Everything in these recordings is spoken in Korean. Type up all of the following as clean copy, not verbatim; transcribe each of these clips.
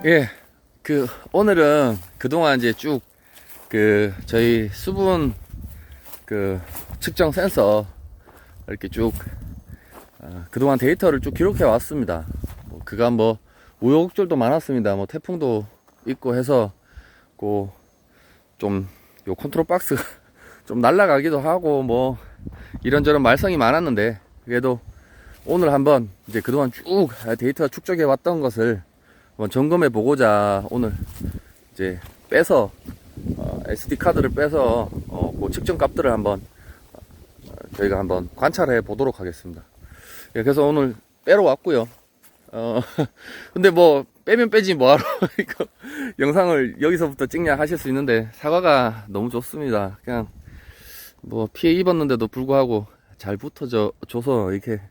예, 오늘은 그동안 이제 쭉, 저희 수분, 측정 센서, 이렇게 쭉, 그동안 데이터를 쭉 기록해 왔습니다. 그간 우여곡절도 많았습니다. 태풍도 있고 해서, 그, 좀, 요 컨트롤 박스가 좀 날아가기도 하고, 이런저런 말썽이 많았는데, 그래도 오늘 한번 이제 그동안 쭉 데이터 축적해 왔던 것을 한번 점검해 보고자 오늘 이제 빼서 SD 카드를 빼서 그 측정 값들을 한번 저희가 한번 관찰해 보도록 하겠습니다. 예, 그래서 오늘 빼러 왔고요. 근데 빼면 빼지 뭐하러 이거 영상을 여기서부터 찍냐 하실 수 있는데, 사과가 너무 좋습니다. 그냥 피해 입었는데도 불구하고 잘 붙어져 줘서 이렇게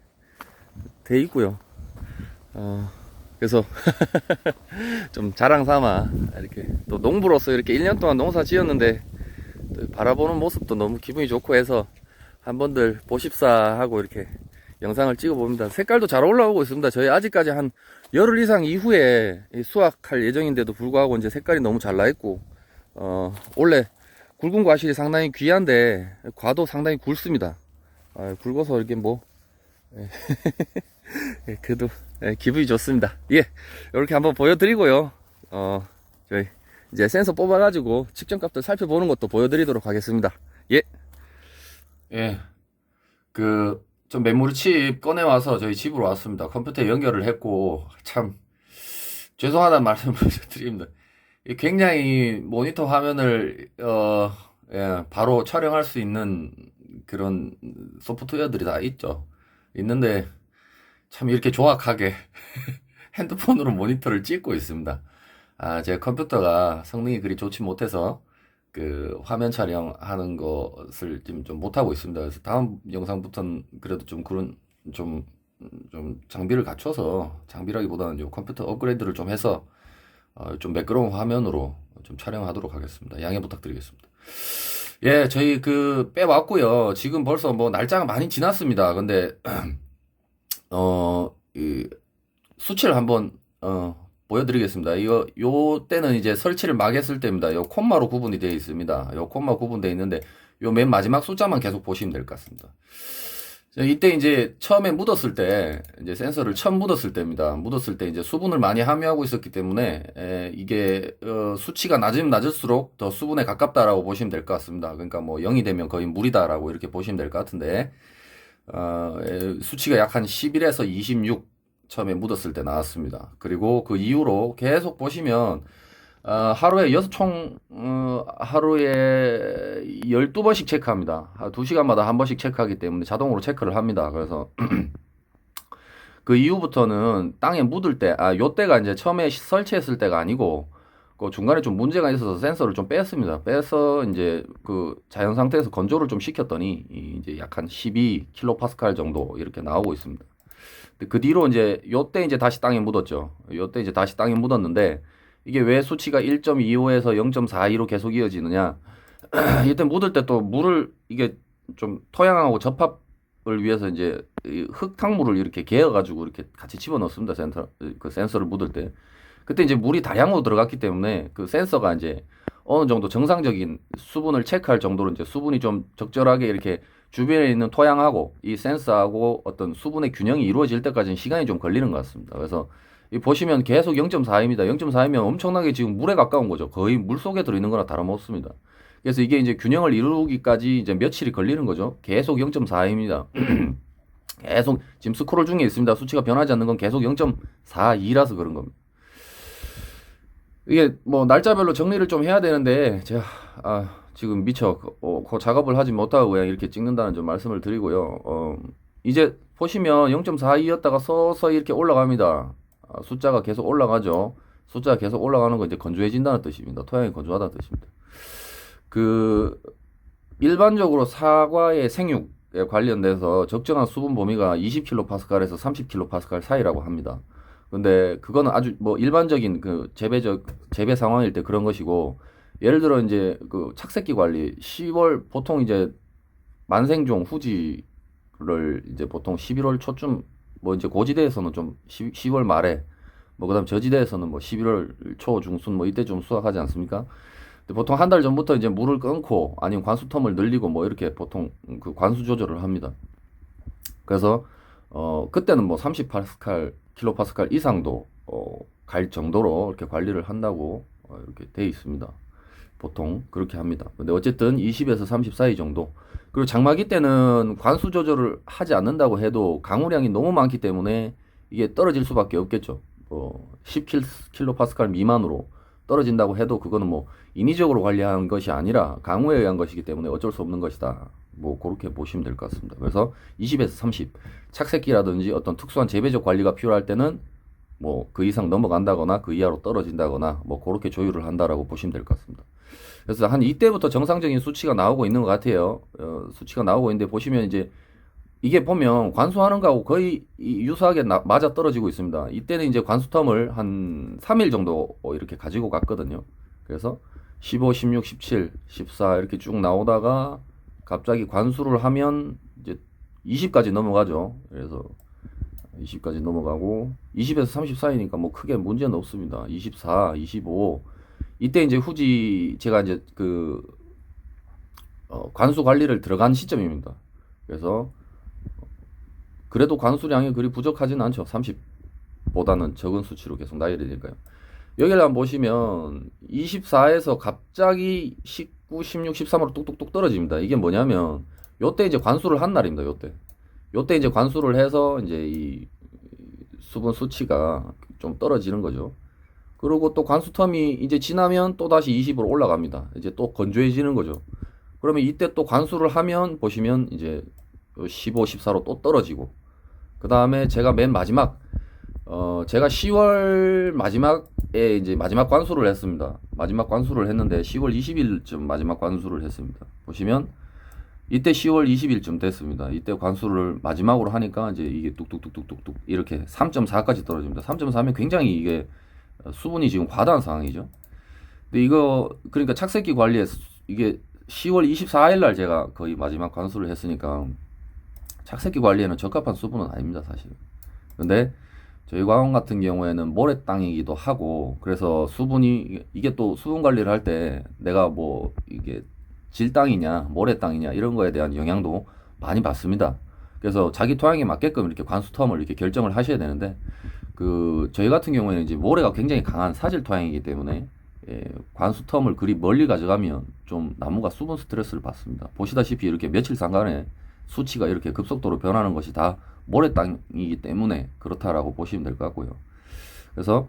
돼 있고요. 그래서 좀 자랑 삼아 이렇게 또 농부로서 이렇게 1년 동안 농사 지었는데 또 바라보는 모습도 너무 기분이 좋고 해서 한번들 보십사 하고 이렇게 영상을 찍어 봅니다. 색깔도 잘 올라오고 있습니다. 저희 아직까지 한 열흘 이상 이후에 수확할 예정인데도 불구하고 이제 색깔이 너무 잘 나 있고, 원래 굵은 과실이 상당히 귀한데 과도 상당히 굵습니다. 굵어서 이렇게 예, 그래도 기분이 좋습니다. 예, 이렇게 한번 보여드리고요. 저희 이제 센서 뽑아가지고 측정값들 살펴보는 것도 보여드리도록 하겠습니다. 예, 예, 좀 메모리 칩 꺼내와서 저희 집으로 왔습니다. 컴퓨터에 연결을 했고 참 죄송하다는 말씀을 드립니다. 굉장히 모니터 화면을 예, 바로 촬영할 수 있는 그런 소프트웨어들이 다 있는데 참 이렇게 조악하게 핸드폰으로 모니터를 찍고 있습니다. 제 컴퓨터가 성능이 그리 좋지 못해서 화면 촬영하는 것을 지금 좀 못하고 있습니다. 그래서 다음 영상부터는 그래도 좀 장비를 갖춰서, 장비라기보다는 요 컴퓨터 업그레이드를 좀 해서 좀 매끄러운 화면으로 좀 촬영하도록 하겠습니다. 양해 부탁드리겠습니다. 예, 저희 빼왔고요. 지금 벌써 날짜가 많이 지났습니다. 근데 이 수치를 한번 보여드리겠습니다. 요 때는 이제 설치를 막 했을 때입니다. 요 콤마로 구분이 되어 있습니다. 요 콤마 구분되어 있는데 요 맨 마지막 숫자만 계속 보시면 될 것 같습니다. 이때 이제 처음에 묻었을 때, 이제 센서를 처음 묻었을 때입니다. 묻었을 때 이제 수분을 많이 함유하고 있었기 때문에 이게 수치가 낮으면 낮을수록 더 수분에 가깝다라고 보시면 될 것 같습니다. 그러니까 0이 되면 거의 물이다라고 이렇게 보시면 될 것 같은데, 수치가 약 한 11에서 26 처음에 묻었을 때 나왔습니다. 그리고 그 이후로 계속 보시면 하루에 하루에 12번씩 체크합니다. 2시간마다 한 번씩 체크하기 때문에 자동으로 체크를 합니다. 그래서 그 이후부터는 땅에 묻을 때, 요때가 이제 처음에 설치했을 때가 아니고 그 중간에 좀 문제가 있어서 센서를 좀 뺐습니다. 빼서 이제 자연 상태에서 건조를 좀 시켰더니 이제 약 한 12kPa 정도 이렇게 나오고 있습니다. 그 뒤로 이제 요때 이제 다시 땅에 묻었죠. 요때 이제 다시 땅에 묻었는데, 이게 왜 수치가 1.25에서 0.42로 계속 이어지느냐? 이때 묻을 때 또 물을, 이게 좀 토양하고 접합을 위해서 이제 흙탕물을 이렇게 개어가지고 이렇게 같이 집어넣습니다. 센서를 묻을 때. 그때 이제 물이 다량으로 들어갔기 때문에 센서가 이제 어느 정도 정상적인 수분을 체크할 정도로 이제 수분이 좀 적절하게 이렇게 주변에 있는 토양하고 이 센서하고 어떤 수분의 균형이 이루어질 때까지는 시간이 좀 걸리는 것 같습니다. 그래서 보시면 계속 0.4입니다. 0.4이면 엄청나게 지금 물에 가까운 거죠. 거의 물 속에 들어있는 거나 다름없습니다. 그래서 이게 이제 균형을 이루기까지 이제 며칠이 걸리는 거죠. 계속 0.4입니다. 계속 지금 스크롤 중에 있습니다. 수치가 변하지 않는 건 계속 0.42라서 그런 겁니다. 이게 날짜별로 정리를 좀 해야 되는데 제가 지금 미처 그 작업을 하지 못하고 그냥 이렇게 찍는다는 좀 말씀을 드리고요. 이제 보시면 0.42였다가 서서히 이렇게 올라갑니다. 숫자가 계속 올라가죠. 숫자가 계속 올라가는 건 이제 건조해진다는 뜻입니다. 토양이 건조하다는 뜻입니다. 일반적으로 사과의 생육에 관련돼서 적정한 수분 범위가 20kPa에서 30kPa 사이라고 합니다. 근데 그거는 아주 일반적인 재배 상황일 때 그런 것이고, 예를 들어 이제 착색기 관리 10월 보통 이제 만생종 후지를 이제 보통 11월 초쯤 이제 고지대에서는 좀 10월 말에 뭐 그다음 저지대에서는 뭐 11월 초 중순 뭐 이때쯤 수확하지 않습니까? 근데 보통 한 달 전부터 이제 물을 끊고 아니면 관수텀을 늘리고 뭐 이렇게 보통 그 관수 조절을 합니다. 그래서 그때는 뭐 30파스칼 킬로파스칼 이상도 갈 정도로 이렇게 관리를 한다고 이렇게 돼 있습니다. 보통 그렇게 합니다. 근데 어쨌든 20에서 30 사이 정도. 그리고 장마기 때는 관수 조절을 하지 않는다고 해도 강우량이 너무 많기 때문에 이게 떨어질 수밖에 없겠죠. 10킬로파스칼 미만으로 떨어진다고 해도 그거는 뭐 인위적으로 관리한 것이 아니라 강우에 의한 것이기 때문에 어쩔 수 없는 것이다. 뭐 그렇게 보시면 될 것 같습니다. 그래서 20에서 30 착색기라든지 어떤 특수한 재배적 관리가 필요할 때는 뭐 그 이상 넘어간다거나 그 이하로 떨어진다거나 뭐 그렇게 조율을 한다라고 보시면 될 것 같습니다. 그래서 한 이때부터 정상적인 수치가 나오고 있는 것 같아요. 수치가 나오고 있는데 보시면 이제 이게 보면 관수하는 거하고 거의 유사하게 맞아 떨어지고 있습니다. 이때는 이제 관수텀을 한 3일 정도 이렇게 가지고 갔거든요. 그래서 15, 16, 17, 14 이렇게 쭉 나오다가 갑자기 관수를 하면 이제 20까지 넘어가죠. 그래서 20까지 넘어가고 20에서 30 사이니까 뭐 크게 문제는 없습니다. 24, 25 이때 이제 후지 제가 이제 그 관수 관리를 들어간 시점입니다. 그래서 그래도 관수량이 그리 부족하진 않죠. 30보다는 적은 수치로 계속 나열되니까요. 여기를 한번 보시면 24에서 갑자기 19, 16, 13으로 뚝뚝뚝 떨어집니다. 이게 뭐냐면 요때 이제 관수를 한 날입니다. 요때 이제 관수를 해서 이제 이 수분 수치가 좀 떨어지는 거죠. 그리고 또 관수텀이 이제 지나면 또 다시 20으로 올라갑니다. 이제 또 건조해지는 거죠. 그러면 이때 또 관수를 하면 보시면 이제 15, 14로 또 떨어지고 그 다음에 제가 맨 마지막 제가 10월 마지막에 이제 마지막 관수를 했습니다. 마지막 관수를 했는데 10월 20일쯤 마지막 관수를 했습니다. 보시면 이때 10월 20일쯤 됐습니다. 이때 관수를 마지막으로 하니까 이제 이게 뚝뚝뚝뚝뚝뚝 이렇게 3.4까지 떨어집니다. 3.4면 굉장히 이게 수분이 지금 과다한 상황이죠. 근데 이거 그러니까 착색기 관리에 이게 10월 24일 날 제가 거의 마지막 관수를 했으니까 착색기 관리에는 적합한 수분은 아닙니다, 사실. 근데 저희 광원 같은 경우에는 모래 땅이기도 하고 그래서 수분이 이게 또 수분 관리를 할 때 내가 뭐 이게 질 땅이냐 모래 땅이냐 이런 거에 대한 영향도 많이 받습니다. 그래서 자기 토양에 맞게끔 이렇게 관수텀을 이렇게 결정을 하셔야 되는데 그 저희 같은 경우에는 이제 모래가 굉장히 강한 사질 토양이기 때문에 관수텀을 그리 멀리 가져가면 좀 나무가 수분 스트레스를 받습니다. 보시다시피 이렇게 며칠 상간에 수치가 이렇게 급속도로 변하는 것이 다 모래 땅이기 때문에 그렇다라고 보시면 될 것 같고요. 그래서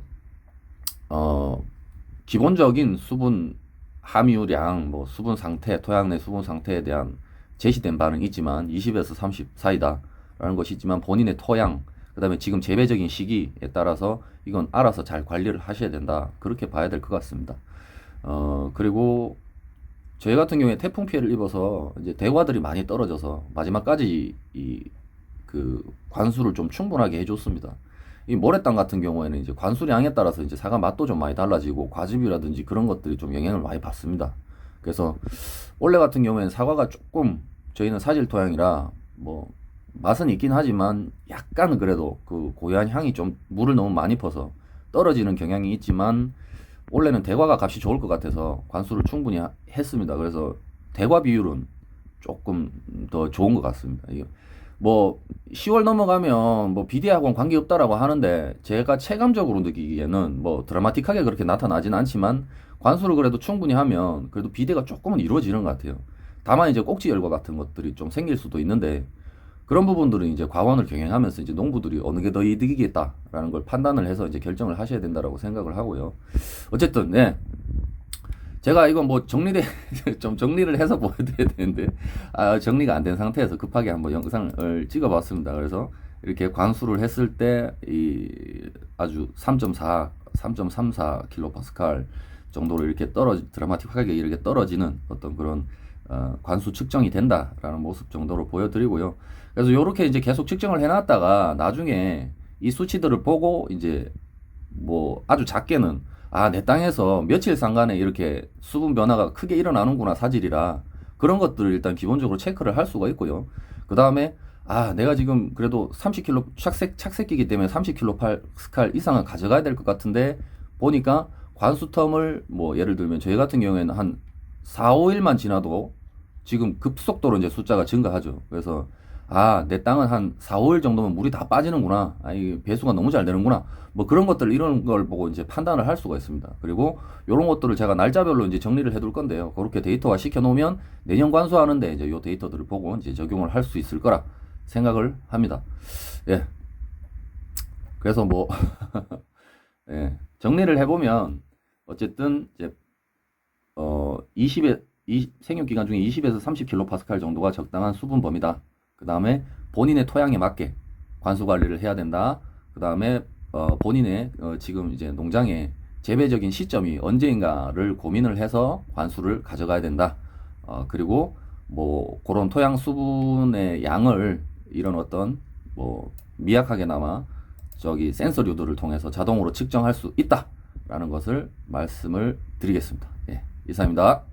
기본적인 수분 함유량, 뭐 수분 상태, 토양 내 수분 상태에 대한 제시된 바는 있지만 20에서 30 사이다라는 것이 있지만 본인의 토양, 그 다음에 지금 재배적인 시기에 따라서 이건 알아서 잘 관리를 하셔야 된다. 그렇게 봐야 될 것 같습니다. 그리고 저희 같은 경우에 태풍 피해를 입어서 이제 대과들이 많이 떨어져서 마지막까지 그 관수를 좀 충분하게 해줬습니다. 이 모래땅 같은 경우에는 이제 관수량에 따라서 이제 사과 맛도 좀 많이 달라지고 과즙이라든지 그런 것들이 좀 영향을 많이 받습니다. 그래서 원래 같은 경우에는 사과가 조금 저희는 사질 토양이라 뭐 맛은 있긴 하지만 약간 그래도 그 고유한 향이 좀 물을 너무 많이 퍼서 떨어지는 경향이 있지만 원래는 대과가 값이 좋을 것 같아서 관수를 충분히 했습니다. 그래서 대과 비율은 조금 더 좋은 것 같습니다. 이게 뭐 10월 넘어가면 뭐 비대하고는 관계없다라고 하는데 제가 체감적으로 느끼기에는 뭐 드라마틱하게 그렇게 나타나진 않지만 관수를 그래도 충분히 하면 그래도 비대가 조금은 이루어지는 것 같아요. 다만 이제 꼭지 열과 같은 것들이 좀 생길 수도 있는데 그런 부분들은 이제 과원을 경영하면서 이제 농부들이 어느 게 더 이득이겠다라는 걸 판단을 해서 이제 결정을 하셔야 된다라고 생각을 하고요. 어쨌든 네. 제가 이거 뭐 좀 정리를 해서 보여드려야 되는데 정리가 안 된 상태에서 급하게 한번 영상을 찍어봤습니다. 그래서 이렇게 관수를 했을 때 아주 3.4, 3.34 킬로파스칼 정도로 이렇게 드라마틱하게 이렇게 떨어지는 어떤 그런 관수 측정이 된다라는 모습 정도로 보여드리고요. 그래서 이렇게 이제 계속 측정을 해놨다가 나중에 이 수치들을 보고 이제 뭐 아주 작게는 내 땅에서 며칠 상간에 이렇게 수분 변화가 크게 일어나는구나 사질이라 그런 것들을 일단 기본적으로 체크를 할 수가 있고요. 그 다음에 아, 내가 지금 그래도 30kg 착색기이기 때문에 30kPa 이상은 가져가야 될 것 같은데 보니까 관수 텀을 뭐 예를 들면 저희 같은 경우에는 한 4, 5일만 지나도 지금 급속도로 이제 숫자가 증가하죠. 그래서 아, 내 땅은 한 4, 5일 정도면 물이 다 빠지는구나. 아, 이 배수가 너무 잘 되는구나. 뭐 그런 것들 이런 걸 보고 이제 판단을 할 수가 있습니다. 그리고 이런 것들을 제가 날짜별로 이제 정리를 해둘 건데요. 그렇게 데이터화 시켜 놓으면 내년 관수하는데 이제 요 데이터들을 보고 이제 적용을 할 수 있을 거라 생각을 합니다. 예. 그래서 뭐 예. 정리를 해보면 어쨌든 이제 20에 생육 기간 중에 20에서 30kPa 정도가 적당한 수분 범위다. 그 다음에 본인의 토양에 맞게 관수 관리를 해야 된다. 그 다음에 본인의 지금 이제 농장의 재배적인 시점이 언제인가를 고민을 해서 관수를 가져가야 된다. 그리고 뭐 그런 토양 수분의 양을 이런 어떤 뭐 미약하게나마 저기 센서류들을 통해서 자동으로 측정할 수 있다라는 것을 말씀을 드리겠습니다. 예, 이상입니다.